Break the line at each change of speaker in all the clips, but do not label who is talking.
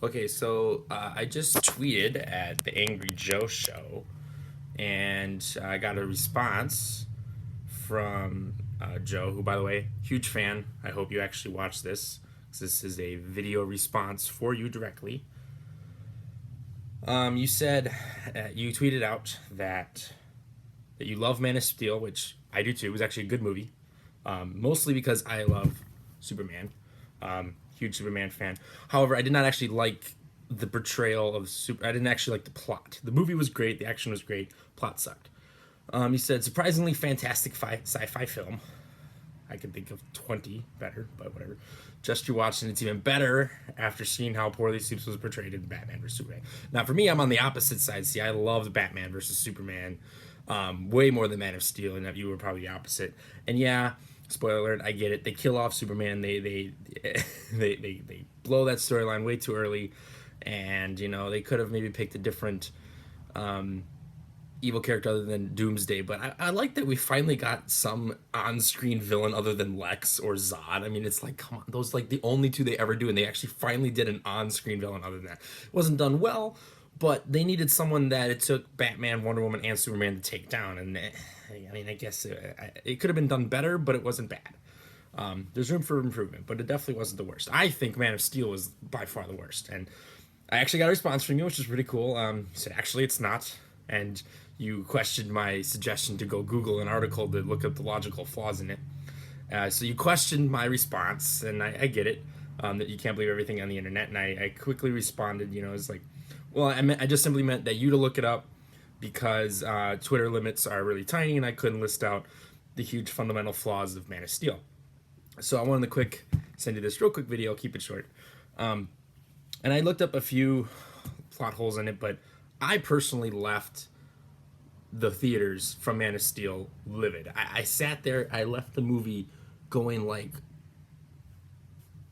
Okay, so I just tweeted at the Angry Joe Show, and I got a response from Joe, who, by the way, huge fan. I hope you actually watch this, 'cause this is a video response for you directly. You said you tweeted out that you love Man of Steel, which I do too. It was actually a good movie, mostly because I love Superman. Huge Superman fan. However, I did not actually like the portrayal of Super. I didn't actually like the plot. The movie was great. The action was great. Plot sucked. He said surprisingly fantastic sci-fi film. I can think of 20 better, but whatever. Just you watched, and it's even better after seeing how poorly Supes was portrayed in Batman vs Superman. Now, for me, I'm on the opposite side. See, I loved Batman vs Superman way more than Man of Steel, and that you were probably the opposite. And yeah, spoiler alert, I get it. They kill off Superman. They they blow that storyline way too early, and they could have maybe picked a different evil character other than Doomsday, but I like that we finally got some on-screen villain other than Lex or Zod. I mean, it's like, come on, those like the only two they ever do, and they actually finally did an on-screen villain other than that. It wasn't done well, but they needed someone that it took Batman, Wonder Woman, and Superman to take down, and I mean, I guess it could have been done better, but it wasn't bad. There's room for improvement, but it definitely wasn't the worst. I think Man of Steel was by far the worst, and I actually got a response from you, which is pretty cool. You said, actually, it's not, and you questioned my suggestion to go Google an article to look up the logical flaws in it. So you questioned my response, and I get it, that you can't believe everything on the internet. And I quickly responded, it's like, well, I just simply meant that you to look it up because Twitter limits are really tiny, and I couldn't list out the huge fundamental flaws of Man of Steel. So I wanted to send you this real quick video, keep it short. And I looked up a few plot holes in it, but I personally left the theaters from Man of Steel livid. I sat there, I left the movie going like,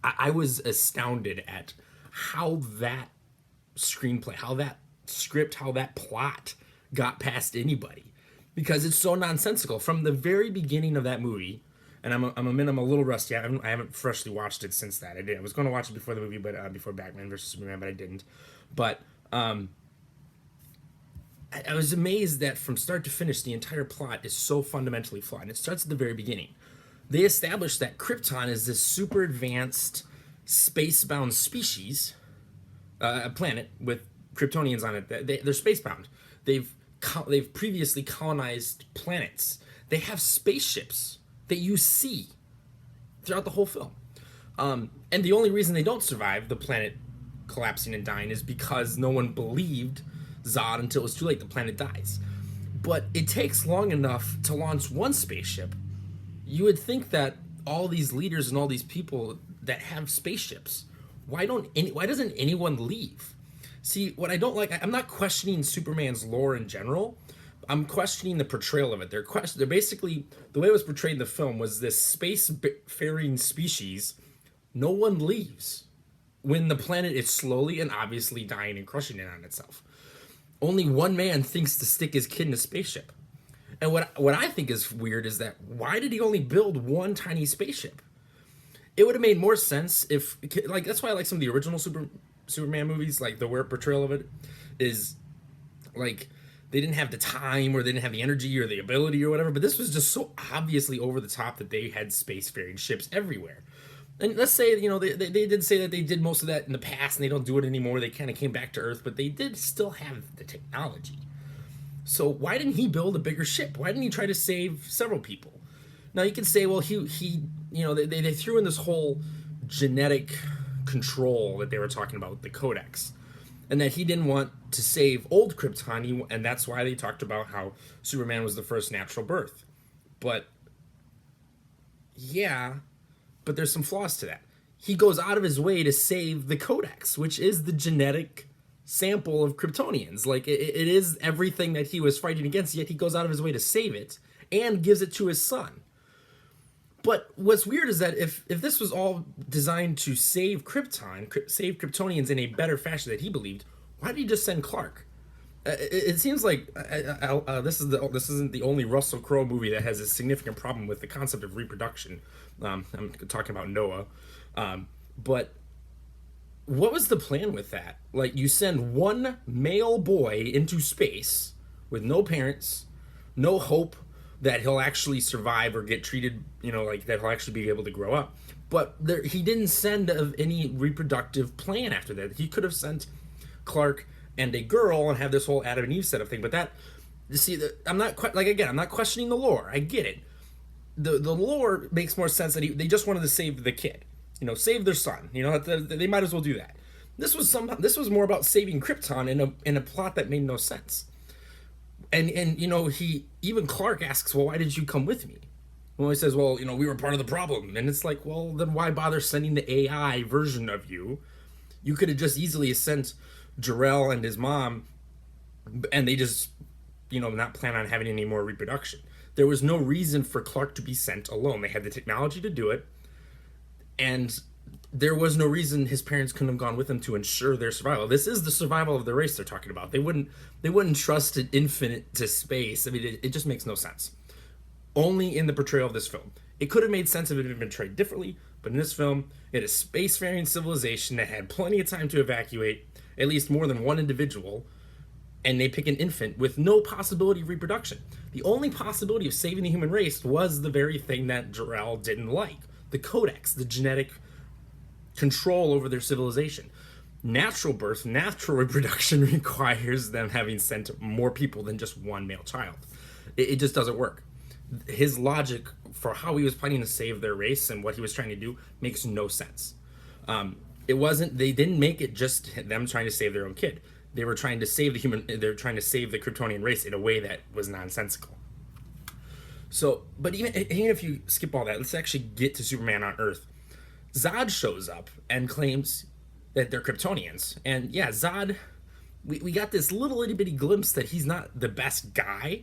I was astounded at how that screenplay, how that script, how that plot got past anybody. Because it's so nonsensical. From the very beginning of that movie, and I'm a little rusty. I haven't freshly watched it since that. I was going to watch it before the movie, but before Batman vs Superman, but I didn't. But I was amazed that from start to finish, the entire plot is so fundamentally flawed. And it starts at the very beginning. They establish that Krypton is this super advanced, space-bound species, a planet with Kryptonians on it. They're spacebound. They've previously colonized planets. They have spaceships that you see throughout the whole film. And the only reason they don't survive the planet collapsing and dying is because no one believed Zod until it was too late. The planet dies. But it takes long enough to launch one spaceship. You would think that all these leaders and all these people that have spaceships, why doesn't anyone leave? See, what I don't like, I'm not questioning Superman's lore in general. I'm questioning the portrayal of it. They're basically, the way it was portrayed in the film was this space-faring species. No one leaves when the planet is slowly and obviously dying and crushing in on itself. Only one man thinks to stick his kid in a spaceship. And what I think is weird is that why did he only build one tiny spaceship? It would have made more sense if, like, that's why I like some of the original Superman movies, like the portrayal of it is like they didn't have the time or they didn't have the energy or the ability or whatever, but this was just so obviously over the top that they had spacefaring ships everywhere. And let's say, they did say that they did most of that in the past and they don't do it anymore. They kind of came back to Earth, but they did still have the technology. So why didn't he build a bigger ship? Why didn't he try to save several people? Now you can say, well, they threw in this whole genetic control that they were talking about with the Codex, and that he didn't want to save old Krypton, and that's why they talked about how Superman was the first natural birth. But yeah, but there's some flaws to that. He goes out of his way to save the Codex, which is the genetic sample of Kryptonians. Like, it is everything that he was fighting against, yet he goes out of his way to save it and gives it to his son. But what's weird is that if this was all designed to save Krypton, save Kryptonians in a better fashion that he believed, why did he just send Clark? It seems like this isn't the only Russell Crowe movie that has a significant problem with the concept of reproduction. I'm talking about Noah, but what was the plan with that? Like, you send one male boy into space with no parents, no hope that he'll actually survive or get treated, like that he'll actually be able to grow up. But he didn't send any reproductive plan after that. He could have sent Clark and a girl and have this whole Adam and Eve setup thing. But that, you see, I'm not I'm not questioning the lore. I get it. The lore makes more sense that they just wanted to save the kid, save their son. They might as well do that. This was more about saving Krypton in a plot that made no sense. And even Clark asks, well, why did you come with me? Well, he says, well, we were part of the problem. And it's like, well, then why bother sending the AI version of you? You could have just easily sent Jor-El and his mom, and they just, not plan on having any more reproduction. There was no reason for Clark to be sent alone. They had the technology to do it, and there was no reason his parents couldn't have gone with him to ensure their survival. This is the survival of the race they're talking about. They wouldn't trust an infinite to space. I mean, it just makes no sense. Only in the portrayal of this film. It could have made sense if it had been portrayed differently, but in this film, it is a spacefaring civilization that had plenty of time to evacuate at least more than one individual, and they pick an infant with no possibility of reproduction. The only possibility of saving the human race was the very thing that Jor-El didn't like. The codex, the genetic control over their civilization. Natural birth, natural reproduction requires them having sent more people than just one male child. It just doesn't work. His logic for how he was planning to save their race and what he was trying to do makes no sense. They didn't make it just them trying to save their own kid. They were trying to save they're trying to save the Kryptonian race in a way that was nonsensical. So, but even if you skip all that, let's actually get to Superman on Earth. Zod shows up and claims that they're Kryptonians. And yeah, Zod, we got this little itty bitty glimpse that he's not the best guy,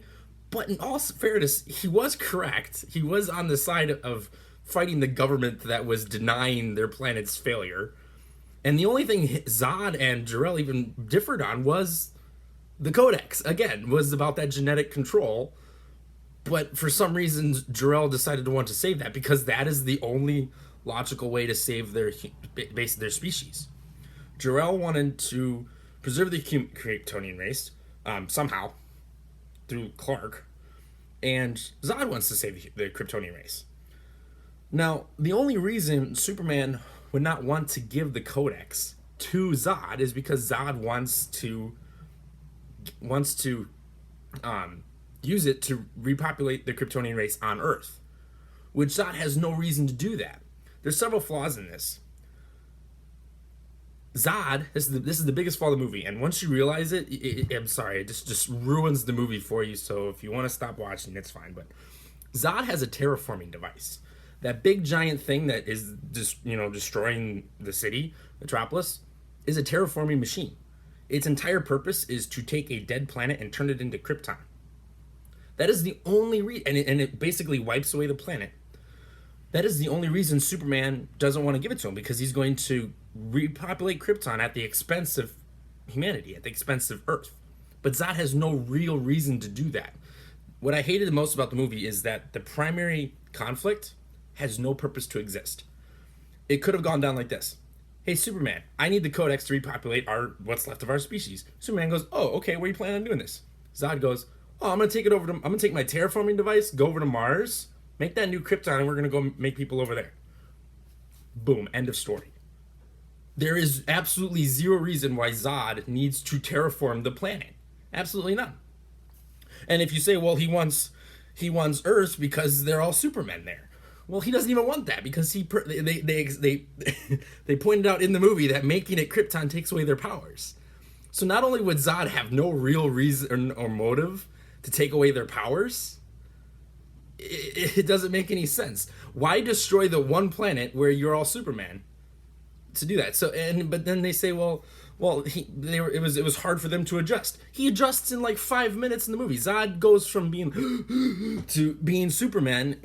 but in all fairness, he was correct. He was on the side of fighting the government that was denying their planet's failure. And the only thing Zod and Jor-El even differed on was the Codex. Again, was about that genetic control. But for some reason, Jor-El decided to want to save that because that is the only logical way to save their species. Jor-El wanted to preserve the Kryptonian race somehow through Clark, and Zod wants to save the Kryptonian race. Now, the only reason Superman would not want to give the Codex to Zod is because Zod wants to use it to repopulate the Kryptonian race on Earth, which Zod has no reason to do that. There's several flaws in this. Zod, this is the biggest flaw of the movie, and once you realize it, I'm sorry, it just ruins the movie for you, so if you want to stop watching, it's fine, but Zod has a terraforming device. That big giant thing that is just, destroying the city, Metropolis, is a terraforming machine. Its entire purpose is to take a dead planet and turn it into Krypton. That is the only reason, and it basically wipes away the planet. That is the only reason Superman doesn't want to give it to him, because he's going to repopulate Krypton at the expense of humanity, at the expense of Earth. But Zod has no real reason to do that. What I hated the most about the movie is that the primary conflict has no purpose to exist. It could have gone down like this. Hey, Superman, I need the Codex to repopulate what's left of our species. Superman goes, oh, okay, where are you planning on doing this? Zod goes, oh, I'm going to take my terraforming device, go over to Mars, make that new Krypton, and we're going to go make people over there. Boom, end of story. There is absolutely zero reason why Zod needs to terraform the planet. Absolutely none. And if you say, well, he wants Earth because they're all Supermen there. Well, he doesn't even want that because they pointed out in the movie that making it Krypton takes away their powers. So not only would Zod have no real reason or motive to take away their powers, it doesn't make any sense. Why destroy the one planet where you're all Superman to do that? But then they say, it was hard for them to adjust. He adjusts in like 5 minutes in the movie. Zod goes from being to being Superman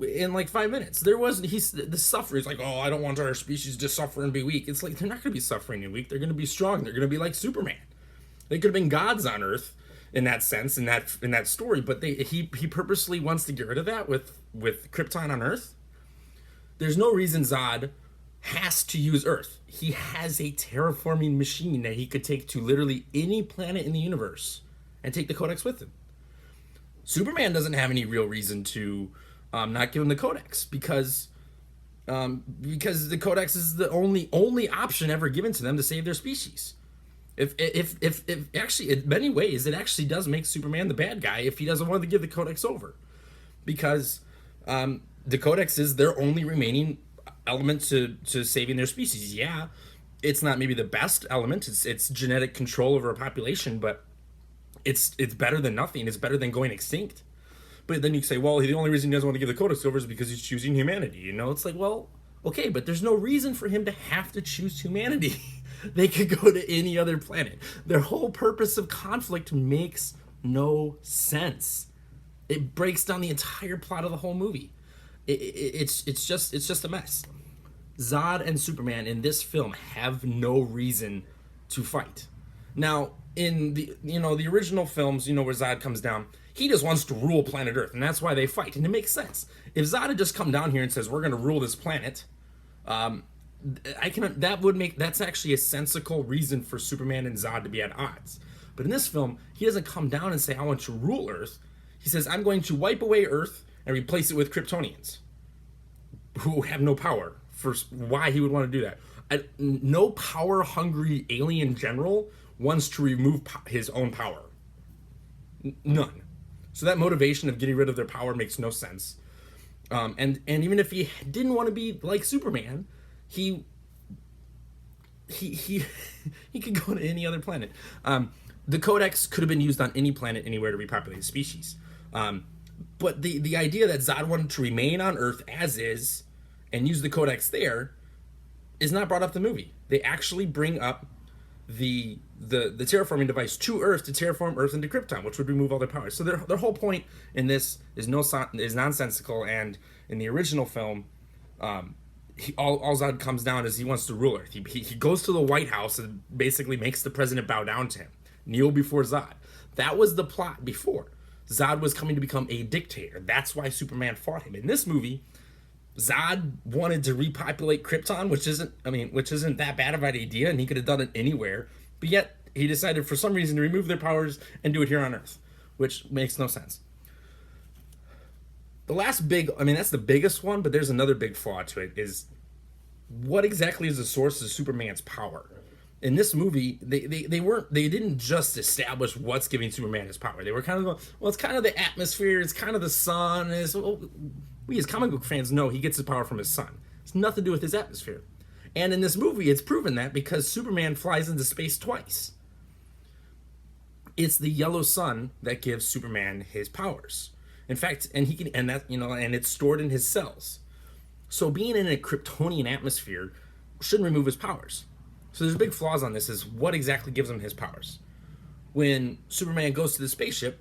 in like 5 minutes. The suffer is like, oh, I don't want our species to suffer and be weak. It's like, they're not going to be suffering and weak. They're going to be strong. They're going to be like Superman. They could have been gods on Earth in that sense, in that story, but he purposely wants to get rid of that with Krypton on Earth. There's no reason Zod has to use Earth. He has a terraforming machine that he could take to literally any planet in the universe and take the codex with him. Superman doesn't have any real reason to not give him the codex because the codex is the only option ever given to them to save their species. If actually, in many ways, it actually does make Superman the bad guy if he doesn't want to give the codex over, because the codex is their only remaining element to saving their species. Yeah, it's not maybe the best element. It's genetic control over a population, but it's better than nothing. It's better than going extinct. But then you say, well, the only reason he doesn't want to give the codex over is because he's choosing humanity. You know, it's like, well, okay, but there's no reason for him to have to choose humanity. They could go to any other planet. Their whole purpose of conflict makes no sense. It breaks down the entire plot of the whole movie. It's just a mess. Zod and Superman in this film have no reason to fight. Now, in the original films, where Zod comes down, he just wants to rule planet Earth, and that's why they fight, and it makes sense. If Zod had just come down here and says, we're going to rule this planet, that's actually a sensical reason for Superman and Zod to be at odds. But in this film, he doesn't come down and say, I want to rule Earth. He says, I'm going to wipe away Earth and replace it with Kryptonians who have no power. For why he would want to do that. No power-hungry alien general wants to remove his own power. None. So that motivation of getting rid of their power makes no sense. And even if he didn't want to be like Superman, he could go to any other planet. The Codex could have been used on any planet anywhere to repopulate the species. But the idea that Zod wanted to remain on Earth as is and use the Codex there is not brought up in the movie. They actually bring up the terraforming device to Earth to terraform Earth into Krypton, which would remove all their powers. So their whole point in this is nonsensical. And in the original film, all Zod comes down is he wants to rule Earth. He goes to the White House and basically makes the president bow down to him, kneel before Zod. That was the plot before. Zod was coming to become a dictator. That's why Superman fought him. In this movie, Zod wanted to repopulate Krypton, which isn't that bad of an idea, and he could have done it anywhere. But yet, he decided for some reason to remove their powers and do it here on Earth, which makes no sense. The last that's the biggest one, but there's another big flaw to it, is what exactly is the source of Superman's power? In this movie, they didn't just establish what's giving Superman his power. They were kind of going, well, it's kind of the atmosphere, it's kind of the sun. We as comic book fans know he gets his power from his sun. It's nothing to do with his atmosphere. And in this movie, it's proven that because Superman flies into space twice. It's the yellow sun that gives Superman his powers. In fact, and it's stored in his cells. So being in a Kryptonian atmosphere shouldn't remove his powers. So there's big flaws on this, is what exactly gives him his powers. When Superman goes to the spaceship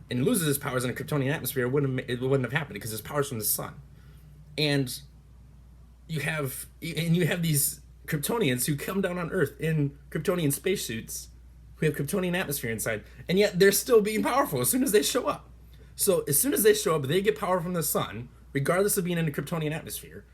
and loses his powers in a Kryptonian atmosphere, it wouldn't have happened because his powers from the sun. And you have these Kryptonians who come down on Earth in Kryptonian spacesuits who have Kryptonian atmosphere inside, and yet they're still being powerful as soon as they show up. So as soon as they show up, they get power from the sun, regardless of being in a Kryptonian atmosphere.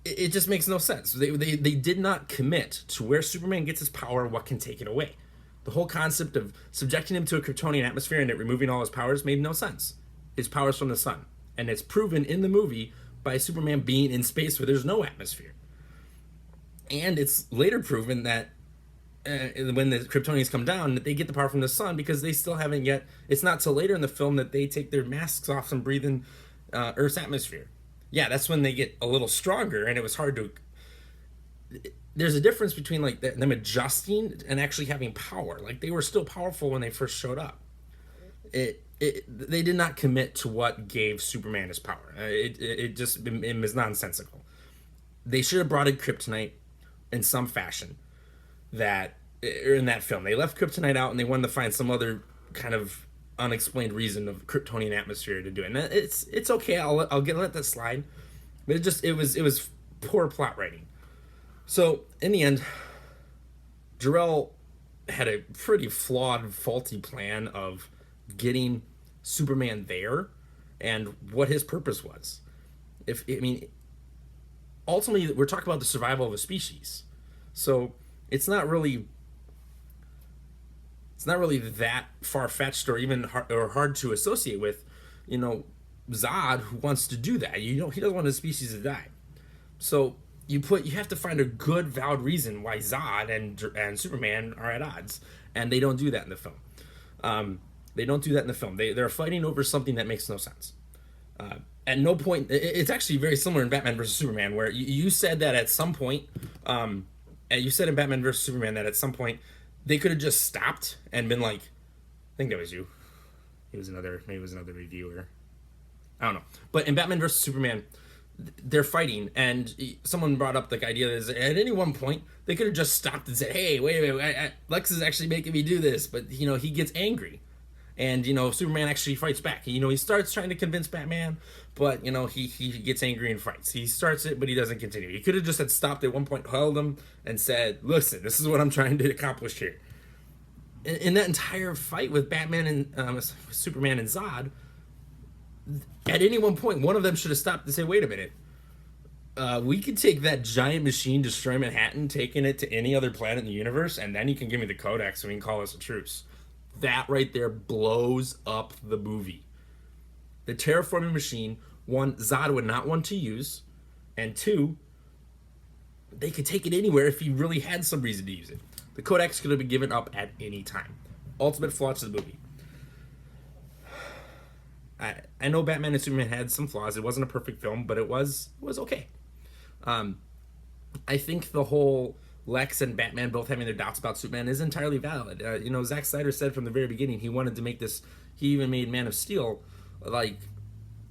It just makes no sense. They did not commit to where Superman gets his power, what can take it away. The whole concept of subjecting him to a Kryptonian atmosphere and it removing all his powers made no sense. His power's from the sun. And it's proven in the movie by Superman being in space where there's no atmosphere. And it's later proven that when the Kryptonians come down, that they get the power from the sun because they still haven't yet. It's not till later in the film that they take their masks off and breathe in Earth's atmosphere. Yeah, that's when they get a little stronger, and it was hard to. There's a difference between like them adjusting and actually having power. Like they were still powerful when they first showed up. They did not commit to what gave Superman his power. It was nonsensical. They should have brought in kryptonite in some fashion. In that film, they left kryptonite out and they wanted to find some other kind of unexplained reason of Kryptonian atmosphere to do it. And it's okay. I'll let that slide. But it was poor plot writing. So in the end, Jor-El had a pretty flawed, faulty plan of getting Superman there and what his purpose was. ultimately we're talking about the survival of a species. So it's not really that far fetched or even hard to associate with, you know, Zod, who wants to do that. You know, he doesn't want his species to die. So you have to find a good valid reason why Zod and Superman are at odds, and they don't do that in the film. They don't do that in the film. They're fighting over something that makes no sense. At no point, it's actually very similar in Batman versus Superman, where you said that at some point, you said in Batman versus Superman that at some point they could have just stopped and been like, I think that was you. Maybe it was another reviewer. I don't know. But in Batman versus Superman, they're fighting, and someone brought up the idea that at any one point they could have just stopped and said, "Hey, wait a minute, Lex is actually making me do this," but you know he gets angry, and you know Superman actually fights back. You know he starts trying to convince Batman, but you know he gets angry and fights. He starts it, but he doesn't continue. He could have just had stopped at one point, held him, and said, "Listen, this is what I'm trying to accomplish here." In that entire fight with Batman and Superman and Zod, at any one point, one of them should have stopped and say, "Wait a minute. We could take that giant machine, destroy Manhattan, taking it to any other planet in the universe, and then you can give me the codex and we can call us a truce." That right there blows up the movie. The terraforming machine, one, Zod would not want to use, and two, they could take it anywhere if he really had some reason to use it. The codex could have been given up at any time. Ultimate flaw to the movie. I know Batman and Superman had some flaws. It wasn't a perfect film, but it was okay. I think the whole Lex and Batman both having their doubts about Superman is entirely valid. You know, Zack Snyder said from the very beginning he wanted to make this. He even made Man of Steel, like,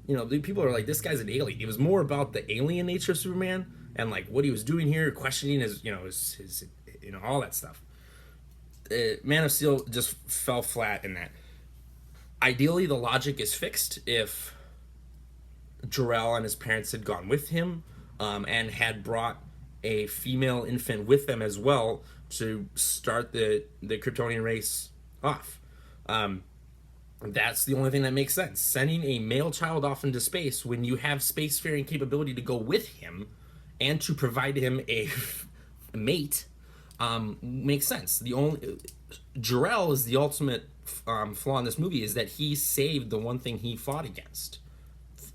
you know, people are like, this guy's an alien. It was more about the alien nature of Superman and like what he was doing here, questioning his you know, all that stuff. Man of Steel just fell flat in that. Ideally, the logic is fixed if Jor-El and his parents had gone with him and had brought a female infant with them as well to start the Kryptonian race off. That's the only thing that makes sense. Sending a male child off into space when you have spacefaring capability to go with him and to provide him a mate makes sense. The only Jor-El is the ultimate flaw in this movie, is that he saved the one thing he fought against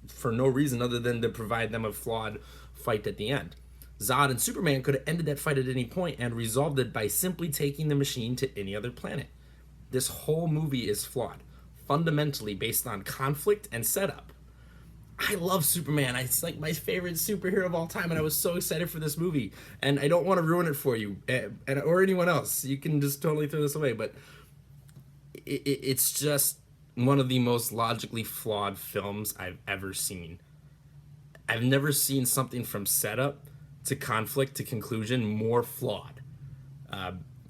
for no reason other than to provide them a flawed fight at the end. Zod and Superman could have ended that fight at any point and resolved it by simply taking the machine to any other planet. This whole movie is flawed, fundamentally based on conflict and setup. I love Superman. It's like my favorite superhero of all time, and I was so excited for this movie. And I don't want to ruin it for you or anyone else. You can just totally throw this away, but it's just one of the most logically flawed films I've ever seen. I've never seen something from setup to conflict to conclusion more flawed.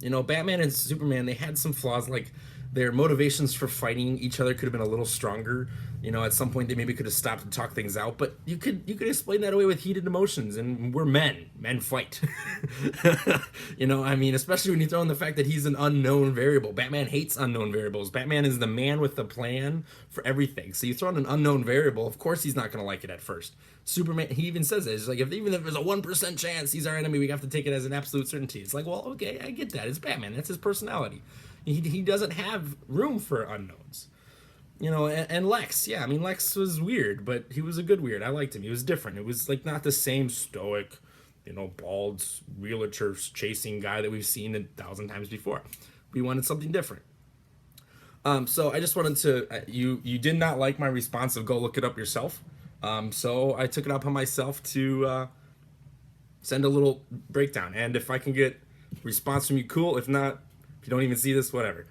You know, Batman and Superman, they had some flaws, like their motivations for fighting each other could have been a little stronger. You know, at some point they maybe could have stopped and talked things out, but you could explain that away with heated emotions, and we're men fight. You know, I mean, especially when you throw in the fact that he's an unknown variable. Batman hates unknown variables. Batman is the man with the plan for everything. So you throw in an unknown variable, of course he's not going to like it at first. Superman, he even says it. It's like, even if there's a 1% chance he's our enemy, we have to take it as an absolute certainty. It's like, well, okay, I get that. It's Batman. That's his personality. He doesn't have room for unknowns. You know, and Lex, yeah, I mean, Lex was weird, but he was a good weird. I liked him. He was different. It was like not the same stoic, you know, bald, realtor chasing guy that we've seen 1,000 times before. We wanted something different. So I just wanted to, you did not like my response of go look it up yourself. So I took it upon myself to send a little breakdown. And if I can get response from you, cool. If not, if you don't even see this, whatever.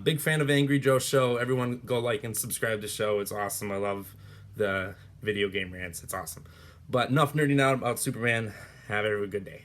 Big fan of Angry Joe Show. Everyone go like and subscribe to the show. It's awesome. I love the video game rants. It's awesome. But enough nerding out about Superman. Have a good day.